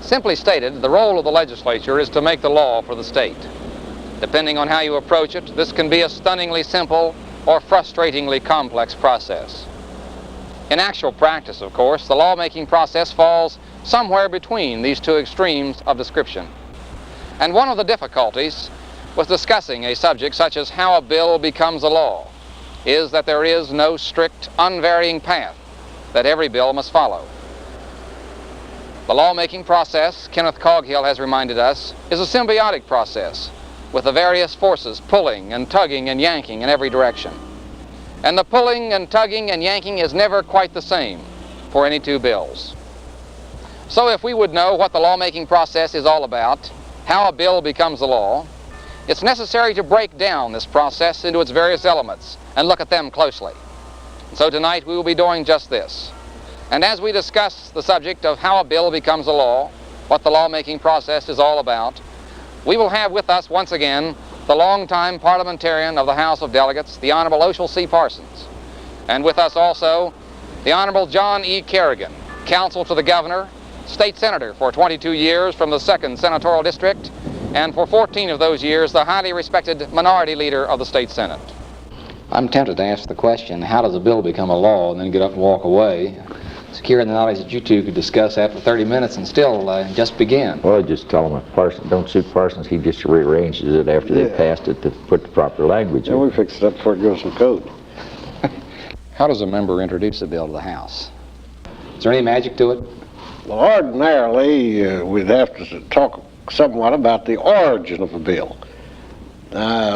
Simply stated, the role of the legislature is to make the law for the state. Depending on how you approach it, this can be a stunningly simple or frustratingly complex process. In actual practice, of course, the lawmaking process falls somewhere between these two extremes of description. And one of the difficulties with discussing a subject such as how a bill becomes a law is that there is no strict, unvarying path that every bill must follow. The lawmaking process, Kenneth Coghill has reminded us, is a symbiotic process with the various forces pulling and tugging and yanking in every direction. And the pulling and tugging and yanking is never quite the same for any two bills. So if we would know what the lawmaking process is all about, how a bill becomes a law, it's necessary to break down this process into its various elements and look at them closely. So tonight we will be doing just this. And as we discuss the subject of how a bill becomes a law, what the lawmaking process is all about, we will have with us once again the longtime parliamentarian of the House of Delegates, the Honorable Oshel C. Parsons, and with us also the Honorable John E. Kerrigan, counsel to the governor, state senator for 22 years from the 2nd Senatorial District, and for 14 of those years the highly respected minority leader of the state Senate. I'm tempted to ask the question, how does a bill become a law, and then get up and walk away, securing the knowledge that you two could discuss that for 30 minutes and still just begin. Well, just tell them if Parsons don't suit Parsons, he just rearranges it after they passed it to put the proper language in. And we fix it up before it goes in code. How does a member introduce a bill to the House? Is there any magic to it? Well, ordinarily, we'd have to talk somewhat about the origin of a bill.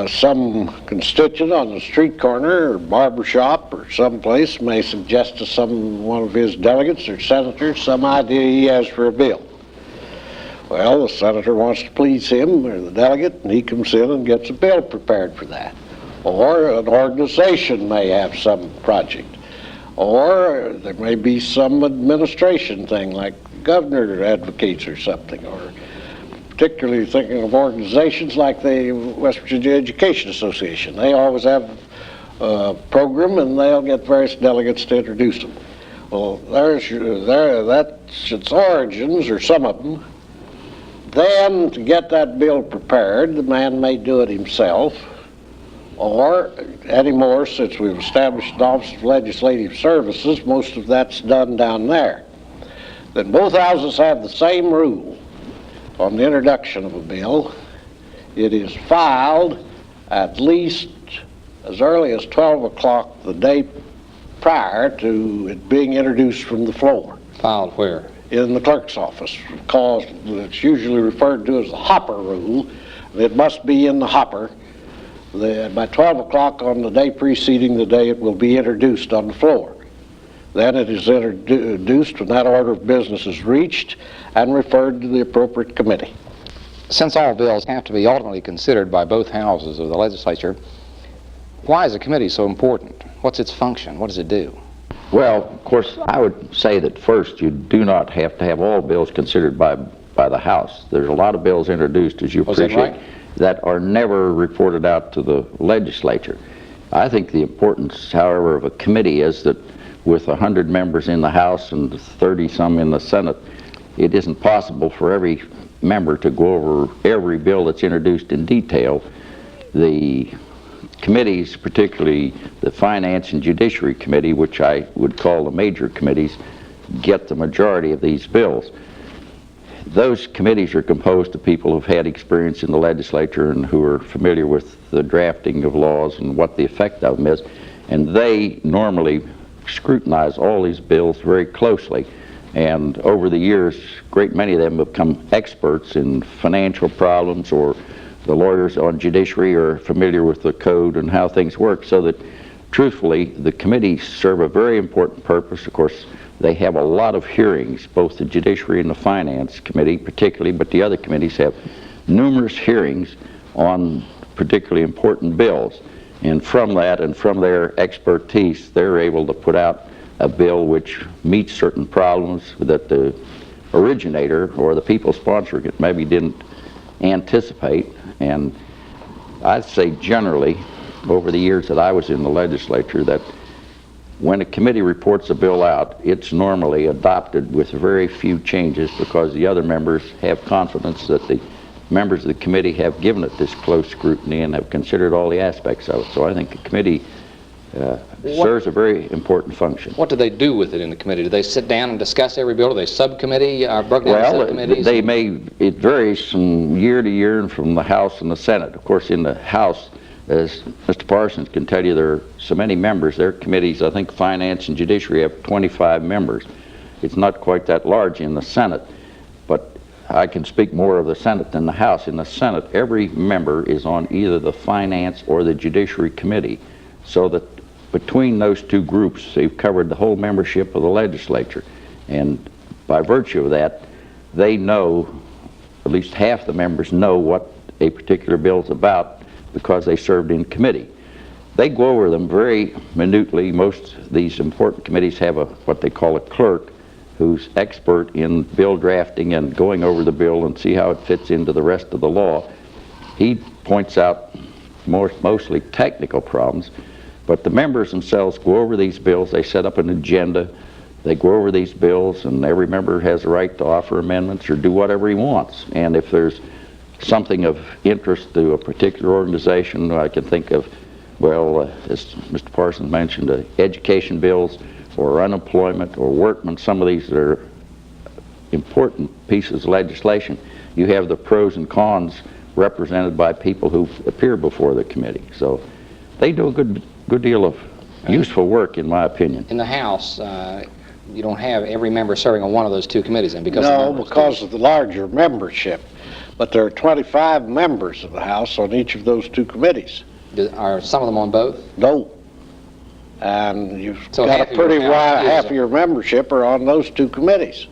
Some constituent on the street corner or barber shop or someplace may suggest to one of his delegates or senators some idea he has for a bill. Well, the senator wants to please him or the delegate, and he comes in and gets a bill prepared for that. Or an organization may have some project. Or there may be some administration thing like the governor advocates or something, or particularly thinking of organizations like the West Virginia Education Association. They always have a program and they'll get various delegates to introduce them. Well, that's its origins, or some of them. Then, to get that bill prepared, the man may do it himself, or anymore, since we've established the Office of Legislative Services, most of that's done down there. Then both houses have the same rule. On the introduction of a bill, it is filed at least as early as 12 o'clock the day prior to it being introduced from the floor. Filed where? In the clerk's office, because it's usually referred to as the hopper rule. It must be in the hopper. By 12 o'clock on the day preceding the day it will be introduced on the floor. Then it is introduced when that order of business is reached and referred to the appropriate committee. Since all bills have to be ultimately considered by both houses of the legislature, why is a committee so important? What's its function? What does it do? Well, of course, I would say that first, you do not have to have all bills considered by the House. There's a lot of bills introduced, as you appreciate, that are never reported out to the legislature. I think the importance, however, of a committee is that with 100 members in the House and 30-some in the Senate, it isn't possible for every member to go over every bill that's introduced in detail. The committees, particularly the Finance and Judiciary Committee, which I would call the major committees, get the majority of these bills. Those committees are composed of people who've had experience in the legislature and who are familiar with the drafting of laws and what the effect of them is, and they normally scrutinize all these bills very closely. And over the years, a great many of them have become experts in financial problems, or the lawyers on judiciary are familiar with the code and how things work, so that truthfully the committees serve a very important purpose. Of course, they have a lot of hearings, both the Judiciary and the Finance Committee particularly, but the other committees have numerous hearings on particularly important bills. And from that and from their expertise, they're able to put out a bill which meets certain problems that the originator or the people sponsoring it maybe didn't anticipate. And I'd say generally, over the years that I was in the legislature, that when a committee reports a bill out, it's normally adopted with very few changes because the other members have confidence that the members of the committee have given it this close scrutiny and have considered all the aspects of it. So I think the committee serves a very important function. What do they do with it in the committee? Do they sit down and discuss every bill? Do they subcommittee, broke down subcommittees? They may, it varies from year to year and from the House and the Senate. Of course, in the House, as Mr. Parsons can tell you, there are so many members. Their committees, I think Finance and Judiciary have 25 members. It's not quite that large in the Senate, but I can speak more of the Senate than the House. In the Senate, every member is on either the Finance or the Judiciary Committee, so that between those two groups, they've covered the whole membership of the legislature. And by virtue of that, they know, at least half the members know what a particular bill is about because they served in committee. They go over them very minutely. Most of these important committees have what they call a clerk who's expert in bill drafting and going over the bill and see how it fits into the rest of the law. He points out mostly technical problems, but the members themselves go over these bills. They set up an agenda. They go over these bills, and every member has a right to offer amendments or do whatever he wants. And if there's something of interest to a particular organization, I can think of, well, as Mr. Parsons mentioned, education bills or unemployment or workmen, some of these that are important pieces of legislation. You have the pros and cons represented by people who appear before the committee. So they do a good deal of useful work, in my opinion. In the House, you don't have every member serving on one of those two committees, and because of the larger membership. But there are 25 members of the House on each of those two committees. Are some of them on both? No. And you've got a pretty wide, half of your membership are on those two committees.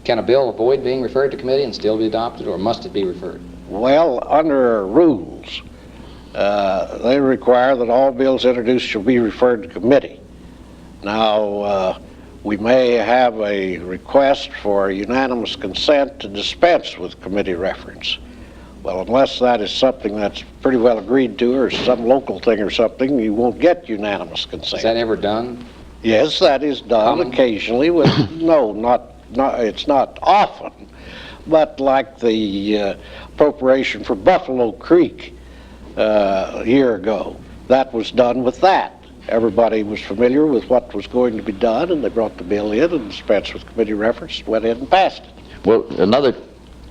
Can a bill avoid being referred to committee and still be adopted, or must it be referred? Well, under our rules, they require that all bills introduced shall be referred to committee. Now, we may have a request for unanimous consent to dispense with committee reference. Well, unless that is something that's pretty well agreed to, or some local thing or something, you won't get unanimous consent. Is that ever done? Yes, that is done occasionally with, it's not often, but like the appropriation for Buffalo Creek a year ago, that was done with that. Everybody was familiar with what was going to be done, and they brought the bill in and dispensed with committee reference, went in and passed it. Well, another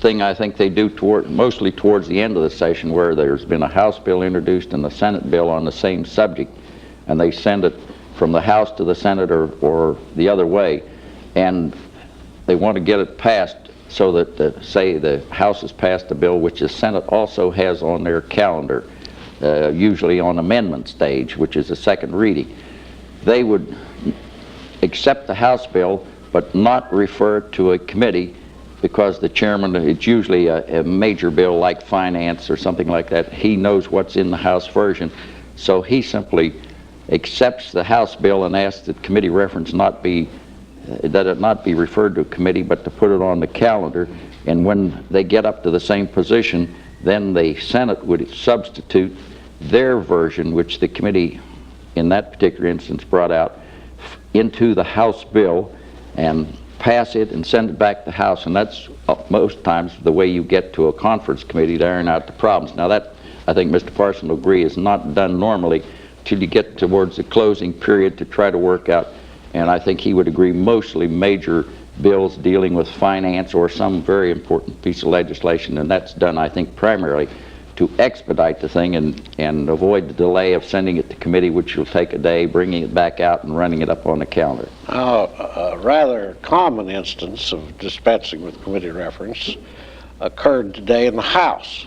thing I think they do mostly towards the end of the session, where there's been a House bill introduced and the Senate bill on the same subject, and they send it from the House to the Senate or the other way, and they want to get it passed so that, say, the House has passed a bill which the Senate also has on their calendar, usually on amendment stage, which is the second reading. They would accept the House bill but not refer it to a committee, because the chairman, it's usually a major bill like finance or something like that. He knows what's in the House version, so he simply accepts the House bill and asks that committee reference that it not be referred to a committee, but to put it on the calendar. And when they get up to the same position, then the Senate would substitute their version, which the committee in that particular instance brought out, into the House bill and pass it and send it back to the House. And that's most times the way you get to a conference committee to iron out the problems. Now that, I think Mr. Parsons will agree, is not done normally till you get towards the closing period to try to work out. And I think he would agree mostly major bills dealing with finance or some very important piece of legislation, and that's done, I think, primarily to expedite the thing and avoid the delay of sending it to committee, which will take a day, bringing it back out and running it up on the calendar. A rather common instance of dispensing with committee reference occurred today in the House.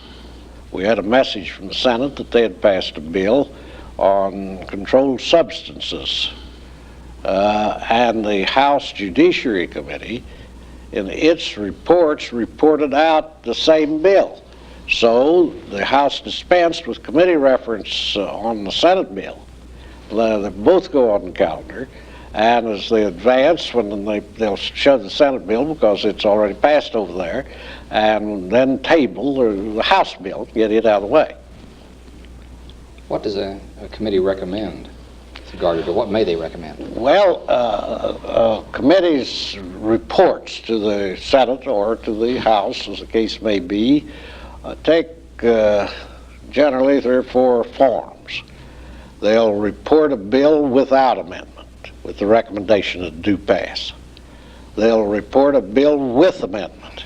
We had a message from the Senate that they had passed a bill on controlled substances. And the House Judiciary Committee, in its reports, reported out the same bill. So the House dispensed with committee reference on the Senate bill. They both go on the calendar, and as they advance, they'll show the Senate bill because it's already passed over there, and then table the House bill, get it out of the way. What does a committee recommend? regarded, or what may they recommend? Well, committees' reports to the Senate or to the House, as the case may be, take generally 3 or 4 forms. They'll report a bill without amendment, with the recommendation that it do pass. They'll report a bill with amendment,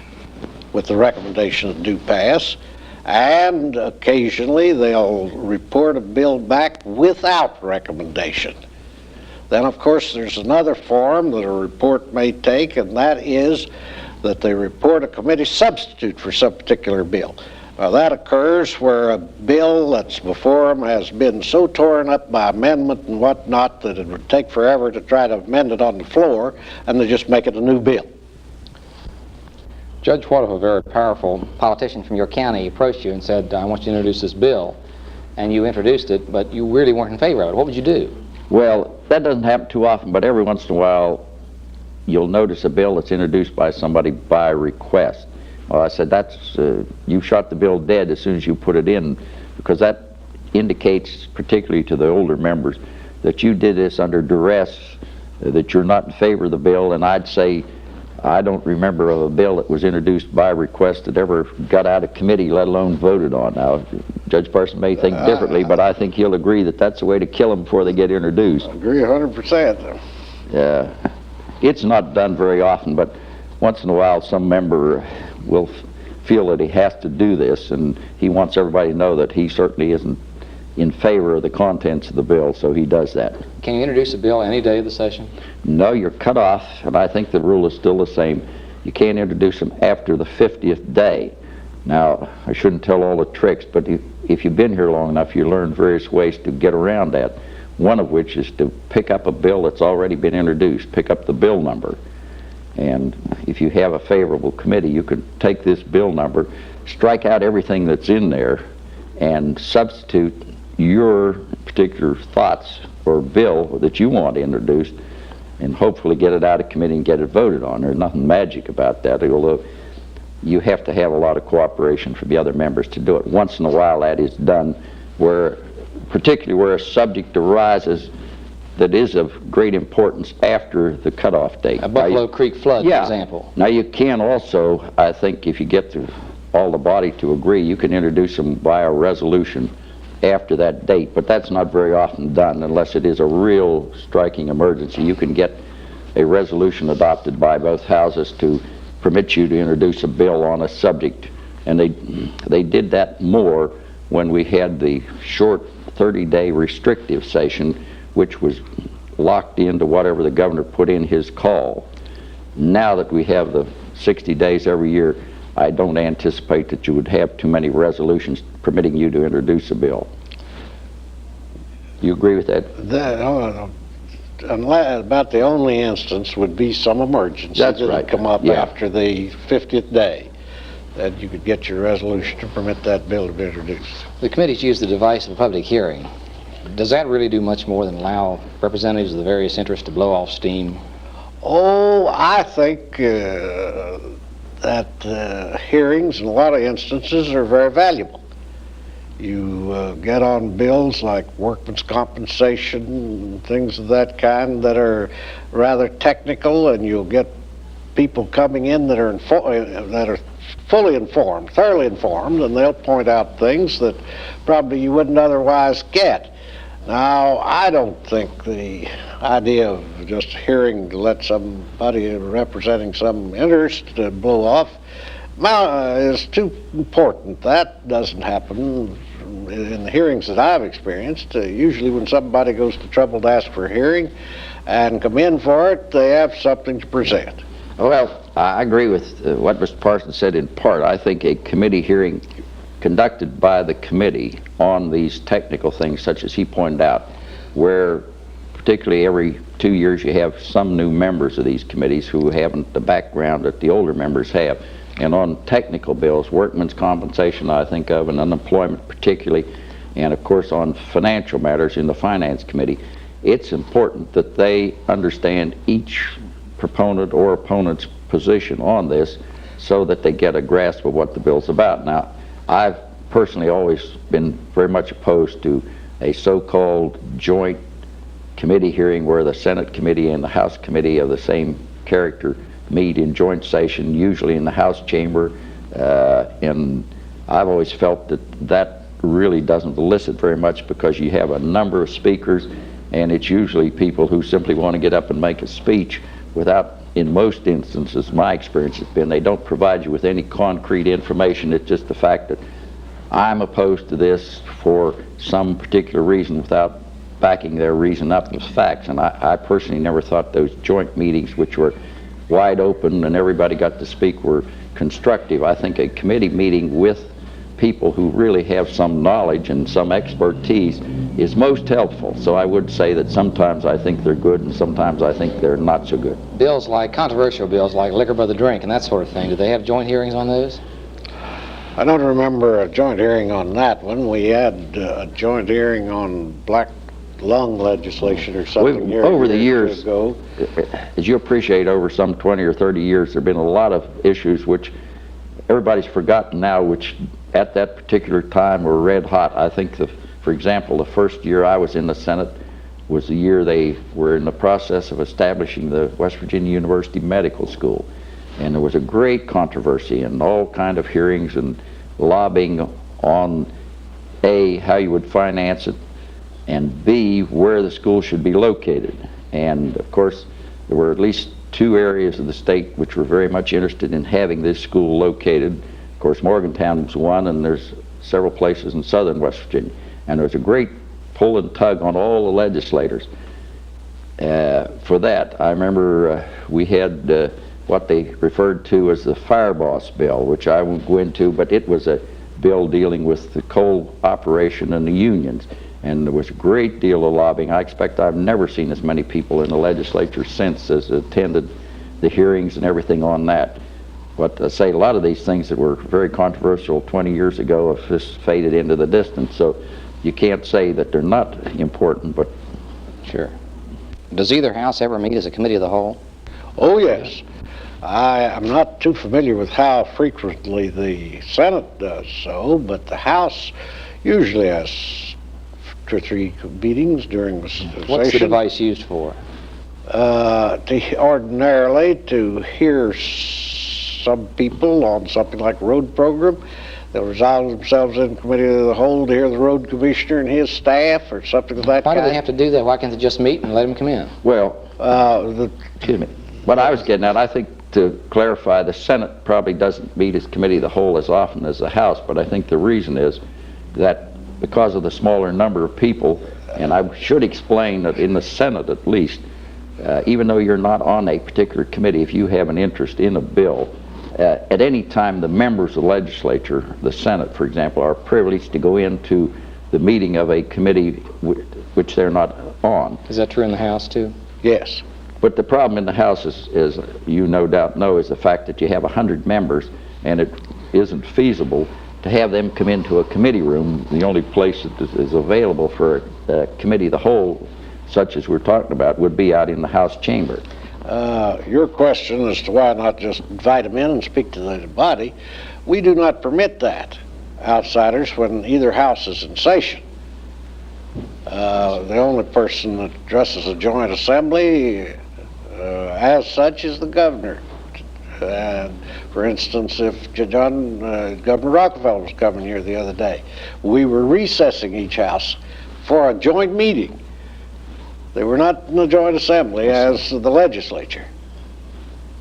with the recommendation that it do pass. And occasionally they'll report a bill back without recommendation. Then, of course, there's another form that a report may take, and that is that they report a committee substitute for some particular bill. Now, that occurs where a bill that's before them has been so torn up by amendment and whatnot that it would take forever to try to amend it on the floor, and they just make it a new bill. Judge, what if a very powerful politician from your county approached you and said, I want you to introduce this bill, and you introduced it, but you really weren't in favor of it? What would you do? Well, that doesn't happen too often, but every once in a while you'll notice a bill that's introduced by somebody by request. Well, I said, that's you shot the bill dead as soon as you put it in, because that indicates, particularly to the older members, that you did this under duress, that you're not in favor of the bill. And I'd say, I don't remember of a bill that was introduced by request that ever got out of committee, let alone voted on. Now, Judge Parson may think differently, but I think he'll agree that that's the way to kill them before they get introduced. I agree 100%. It's not done very often, but once in a while some member will feel that he has to do this, and he wants everybody to know that he certainly isn't in favor of the contents of the bill, so he does that. Can you introduce a bill any day of the session? No, you're cut off, and I think the rule is still the same. You can't introduce them after the 50th day. Now, I shouldn't tell all the tricks, but if you've been here long enough, you learn various ways to get around that, one of which is to pick up a bill that's already been introduced, pick up the bill number. And if you have a favorable committee, you could take this bill number, strike out everything that's in there, and substitute your particular thoughts or bill that you want introduced, and hopefully get it out of committee and get it voted on. There's nothing magic about that, although you have to have a lot of cooperation from the other members to do it. Once in a while that is done, where particularly where a subject arises that is of great importance after the cutoff date. A Buffalo Creek flood, for example. Now you can also, I think, if you get all the body to agree, you can introduce them by a resolution after that date, but that's not very often done unless it is a real striking emergency. You can get a resolution adopted by both houses to permit you to introduce a bill on a subject, and they did that more when we had the short 30-day restrictive session, which was locked into whatever the governor put in his call. Now that we have the 60 days every year, I don't anticipate that you would have too many resolutions permitting you to introduce a bill. You agree with that? About the only instance would be some emergency that would come up after the 50th day, that you could get your resolution to permit that bill to be introduced. The committees use the device of a public hearing. Does that really do much more than allow representatives of the various interests to blow off steam? Oh, I think that hearings in a lot of instances are very valuable. You get on bills like workman's compensation and things of that kind that are rather technical, and you'll get people coming in that are fully informed, thoroughly informed, and they'll point out things that probably you wouldn't otherwise get. Now, I don't think the idea of just hearing to let somebody representing some interest blow off is too important. That doesn't happen in the hearings that I've experienced. Usually when somebody goes to trouble to ask for a hearing and come in for it, they have something to present. Well, I agree with what Mr. Parsons said in part. I think a committee hearing conducted by the committee on these technical things, such as he pointed out, where particularly every 2 years you have some new members of these committees who haven't the background that the older members have. And on technical bills, workman's compensation I think of, and unemployment particularly, and of course on financial matters in the Finance Committee, it's important that they understand each proponent or opponent's position on this so that they get a grasp of what the bill's about. Now, I've personally always been very much opposed to a so-called joint committee hearing where the Senate committee and the House committee of the same character meet in joint session, usually in the House chamber, and I've always felt that really doesn't elicit very much because you have a number of speakers, and it's usually people who simply want to get up and make a speech without, in most instances, my experience has been, they don't provide you with any concrete information. It's just the fact that I'm opposed to this for some particular reason without backing their reason up with facts. And I personally never thought those joint meetings, which were wide open and everybody got to speak, were constructive. I think a committee meeting with people who really have some knowledge and some expertise is most helpful. So I would say that sometimes I think they're good and sometimes I think they're not so good. Bills like, controversial bills like liquor by the drink and that sort of thing, do they have joint hearings on those? I don't remember a joint hearing on that one. We had a joint hearing on black lung legislation or something here over the years ago. As you appreciate, over some 20 or 30 years, there have been a lot of issues which everybody's forgotten now, which at that particular time were red hot. I think, for example, the first year I was in the Senate was the year they were in the process of establishing the West Virginia University Medical School. And there was a great controversy and all kind of hearings and lobbying on A, how you would finance it, and B, where the school should be located. And of course, there were at least two areas of the state which were very much interested in having this school located. Of course, Morgantown was one, and there's several places in southern West Virginia. And there was a great pull and tug on all the legislators for that. I remember we had what they referred to as the fire boss bill, which I won't go into, but it was a bill dealing with the coal operation and the unions. And there was a great deal of lobbying. I expect I've never seen as many people in the legislature since as attended the hearings and everything on that. But I say a lot of these things that were very controversial 20 years ago have just faded into the distance. So you can't say that they're not important, but... Sure. Does either house ever meet as a committee of the whole? Oh, yes. I'm not too familiar with how frequently the Senate does so, but the House usually has 2 or 3 meetings during the session. What's the device used for? Ordinarily to hear some people on something like a road program. They'll resolve themselves in committee of the whole to hear the road commissioner and his staff or something of that Why kind. do they have to do that? Why can't they just meet and let them come in? Well, excuse me. What I was getting at, I think to clarify, the Senate probably doesn't meet as committee of the whole as often as the House, but I think the reason is that because of the smaller number of people, and I should explain that in the Senate at least, even though you're not on a particular committee, if you have an interest in a bill, at any time the members of the legislature, the Senate for example, are privileged to go into the meeting of a committee which they're not on. Is that true in the House too? Yes. But the problem in the House is you no doubt know, is the fact that you have 100 members and it isn't feasible to have them come into a committee room. The only place that is available for a committee of the whole, such as we're talking about, would be out in the House chamber. Your question as to why not just invite them in and speak to the body, we do not permit that, outsiders, when either house is in session. The only person that addresses a joint assembly as such is the governor. And for instance, if Governor Rockefeller was coming here the other day, we were recessing each house for a joint meeting. They were not in the joint assembly as the legislature.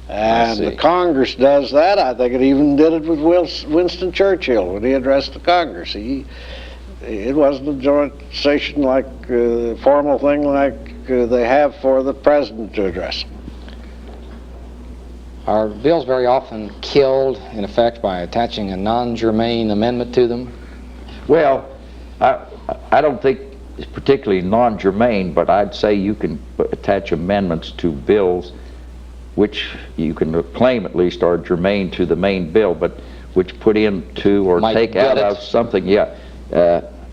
And the Congress does that. I think it even did it with Winston Churchill when he addressed the Congress. It wasn't a joint session like a formal thing like they have for the president to address them. Are bills very often killed, in effect, by attaching a non-germane amendment to them? Well, I don't think it's particularly non-germane, but I'd say you can attach amendments to bills which you can claim at least are germane to the main bill, but which put into or take out of something. Yeah,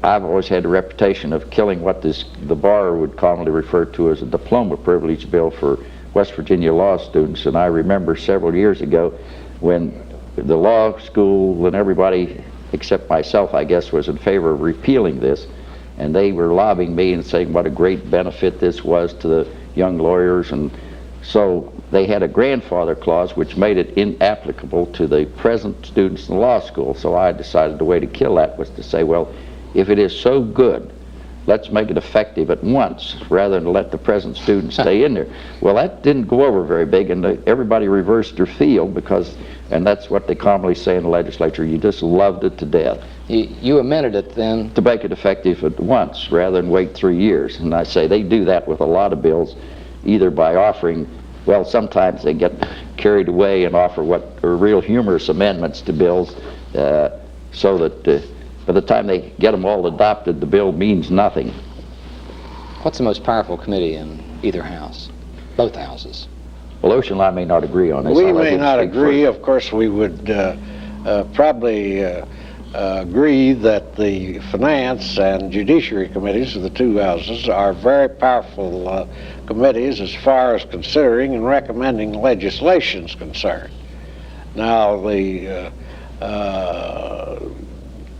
I've always had a reputation of killing what the bar would commonly refer to as a diploma privilege bill for West Virginia law students. And I remember several years ago when the law school and everybody except myself, I guess, was in favor of repealing this. and they were lobbying me and saying what a great benefit this was to the young lawyers. And so they had a grandfather clause which made it inapplicable to the present students in law school. So I decided the way to kill that was to say, well, if it is so good, let's make it effective at once rather than let the present students stay in there. Well, that didn't go over very big, and everybody reversed their field because, and that's what they commonly say in the legislature, you just loved it to death. You amended it then? To make it effective at once rather than wait 3 years. And I say they do that with a lot of bills, either by offering, well, sometimes they get carried away and offer what are real humorous amendments to bills, so that by the time they get them all adopted, the bill means nothing. What's the most powerful committee in either house? Both houses? Well, Ocean and I may not agree on this. We may not agree. Of course, we would probably agree that the Finance and Judiciary Committees of the two houses are very powerful committees as far as considering and recommending legislation is concerned. Now, the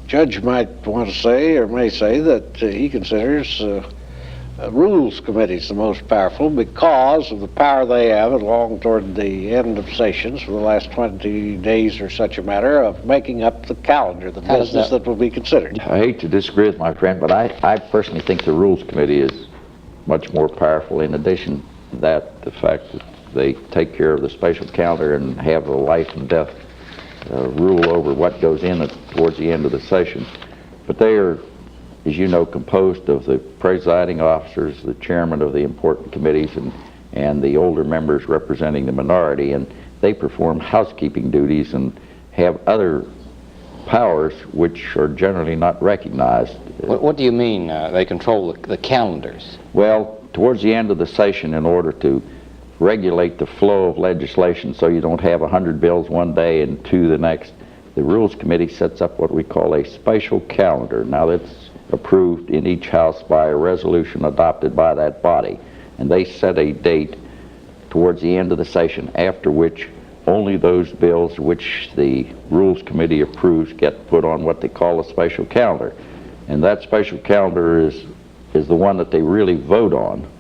judge might want to say, or may say, that he considers Rules Committees the most powerful because of the power they have along toward the end of sessions for the last 20 days or such a matter of making up the calendar, the business that will be considered. I hate to disagree with my friend, but I personally think the Rules Committee is much more powerful. In addition to that, the fact that they take care of the special calendar and have a life and death rule over what goes in towards the end of the session. But they are, as you know, composed of the presiding officers, the chairman of the important committees, and the older members representing the minority, and they perform housekeeping duties and have other powers which are generally not recognized. What do you mean they control the calendars? Well, towards the end of the session, in order to regulate the flow of legislation so you don't have 100 bills one day and 2 the next, the Rules Committee sets up what we call a special calendar. Now that's approved in each house by a resolution adopted by that body, and they set a date towards the end of the session after which only those bills which the Rules Committee approves get put on what they call a special calendar. And that special calendar is the one that they really vote on.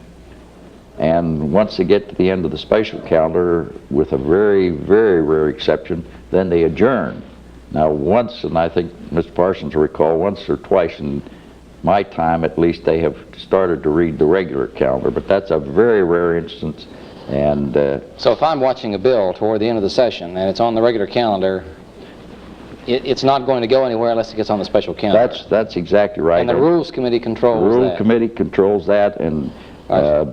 And once they get to the end of the special calendar, with a very, very rare exception, then they adjourn. Now once, and I think Mr. Parsons will recall, once or twice in my time at least, they have started to read the regular calendar, but that's a very rare instance. And so if I'm watching a bill toward the end of the session and it's on the regular calendar, it's not going to go anywhere unless it gets on the special calendar. That's exactly right. And the Rules Committee controls that. The Rules Committee controls that, and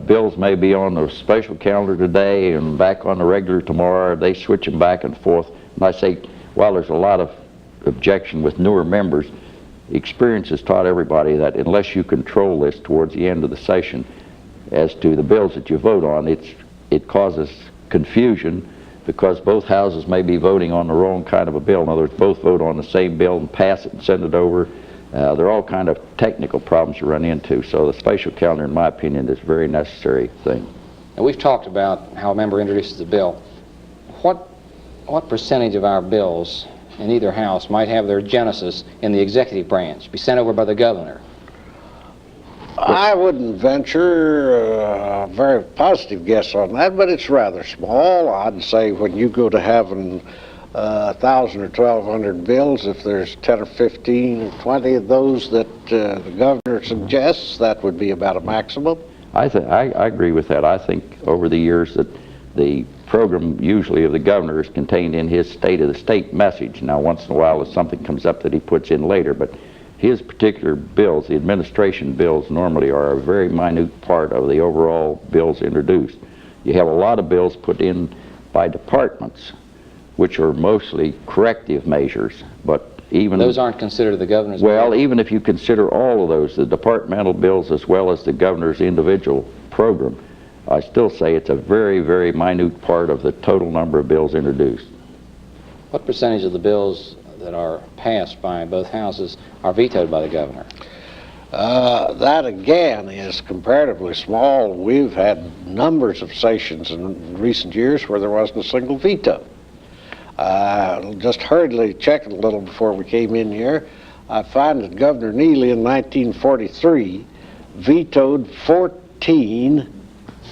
bills may be on the special calendar today and back on the regular tomorrow. They switch them back and forth. And I say, while there's a lot of objection with newer members, experience has taught everybody that unless you control this towards the end of the session as to the bills that you vote on, it causes confusion, because both houses may be voting on the wrong kind of a bill. In other words, both vote on the same bill and pass it and send it over. There are all kind of technical problems you run into. So the special calendar, in my opinion, is a very necessary thing. And we've talked about how a member introduces a bill. What percentage of our bills in either house might have their genesis in the executive branch, be sent over by the governor? I wouldn't venture a very positive guess on that, but it's rather small. I'd say when you go to having 1,000 or 1,200 bills, if there's 10 or 15 or 20 of those that the governor suggests, that would be about a maximum. I agree with that. I think over the years that the program usually of the governor is contained in his State of the State message. Now once in a while if something comes up that he puts in later, but his particular bills, the administration bills, normally are a very minute part of the overall bills introduced. You have a lot of bills put in by departments, which are mostly corrective measures, but even... Those aren't considered the governor's Well, bill? even if you consider all of those, the departmental bills as well as the governor's individual program, I still say it's a very, very minute part of the total number of bills introduced. What percentage of the bills that are passed by both houses are vetoed by the governor? That again is comparatively small. We've had numbers of sessions in recent years where there wasn't a single veto. Just hurriedly checking a little before we came in here, I find that Governor Neely in 1943 vetoed 14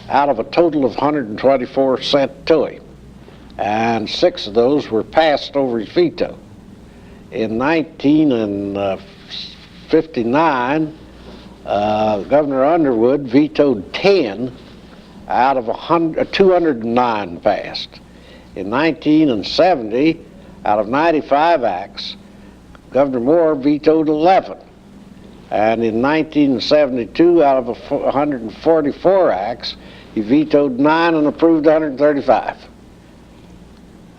out of a total of 124 sent to him, and 6 of those were passed over his veto. In 1959, Governor Underwood vetoed 10 out of 209 passed. In 1970, out of 95 acts, Governor Moore vetoed 11. And in 1972, out of 144 acts, he vetoed 9 and approved 135.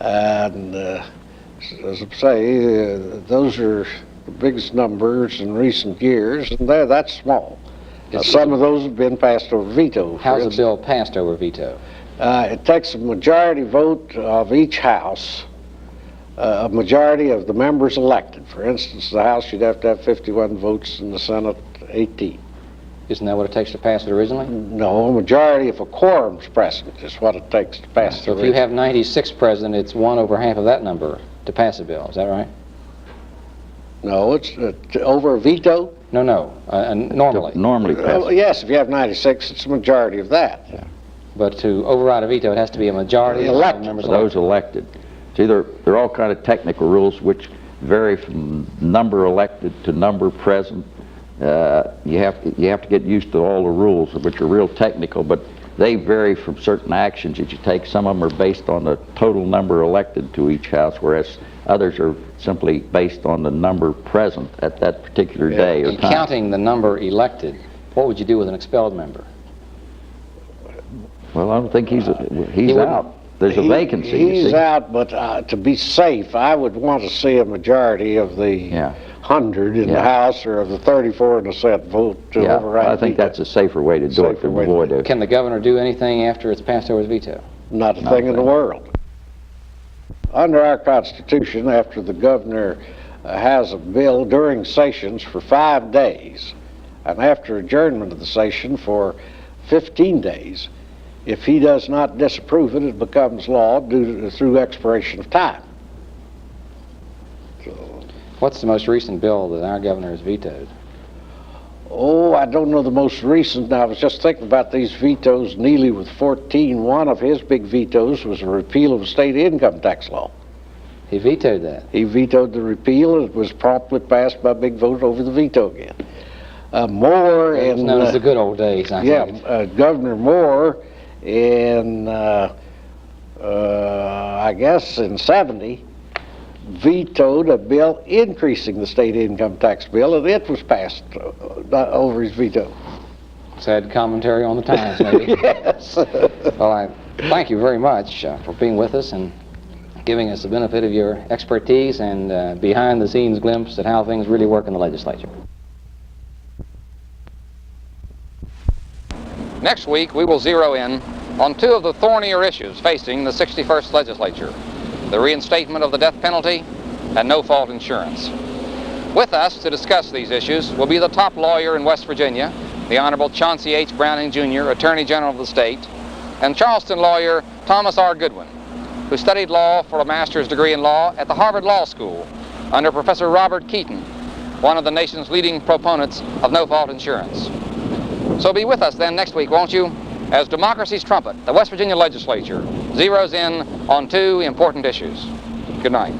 And as I say, those are the biggest numbers in recent years, and that's small. Some of those have been passed over veto. How's a bill passed over veto? It takes a majority vote of each house, a majority of the members elected. For instance, the House, you'd have to have 51 votes, and the Senate, 18. Isn't that what it takes to pass it originally? No, a majority of a quorum's present is what it takes to pass it. So if you have 96 present, it's 1 over half of that number to pass a bill. Is that right? No, it's over a veto? No, normally. Normally passed. Yes, if you have 96, it's a majority of that. Yeah. But to override a veto, it has to be a majority of Elected. members Those elected. See, there are all kind of technical rules which vary from number elected to number present. You have to get used to all the rules, which are real technical, but they vary from certain actions that you take. Some of them are based on the total number elected to each house, whereas others are simply based on the number present at that particular day or In time. counting the number elected, what would you do with an expelled member? Well, I don't think he's out. There's a vacancy. He's out, but to be safe, I would want to see a majority of the 100 in the House or of the 34 in the Senate vote to override. I think that's a safer way to do it to avoid it. Can the governor do anything after it's passed over his veto? Not a thing in the world. Under our Constitution, after the governor has a bill during sessions for 5 days, and after adjournment of the session for 15 days, if he does not disapprove it, it becomes law through expiration of time. So, what's the most recent bill that our governor has vetoed? oh, I don't know the most recent. Now, I was just thinking about these vetoes. Neely with 14, one of his big vetoes was a repeal of the state income tax law. He vetoed that. He vetoed the repeal. It was promptly passed by a big vote over the veto again. Moore It was in known as the good old days, I think. Governor Moore in I guess in 70 vetoed a bill increasing the state income tax bill, and it was passed over his veto. Sad commentary on the times, maybe. Yes. Well, I thank you very much for being with us and giving us the benefit of your expertise and behind-the-scenes glimpse at how things really work in the legislature. Next week, we will zero in on 2 of the thornier issues facing the 61st legislature: the reinstatement of the death penalty and no-fault insurance. With us to discuss these issues will be the top lawyer in West Virginia, the Honorable Chauncey H. Browning, Jr., Attorney General of the state, and Charleston lawyer Thomas R. Goodwin, who studied law for a master's degree in law at the Harvard Law School under Professor Robert Keaton, one of the nation's leading proponents of no-fault insurance. So be with us then next week, won't you, as democracy's trumpet, the West Virginia legislature, zeroes in on 2 important issues. Good night.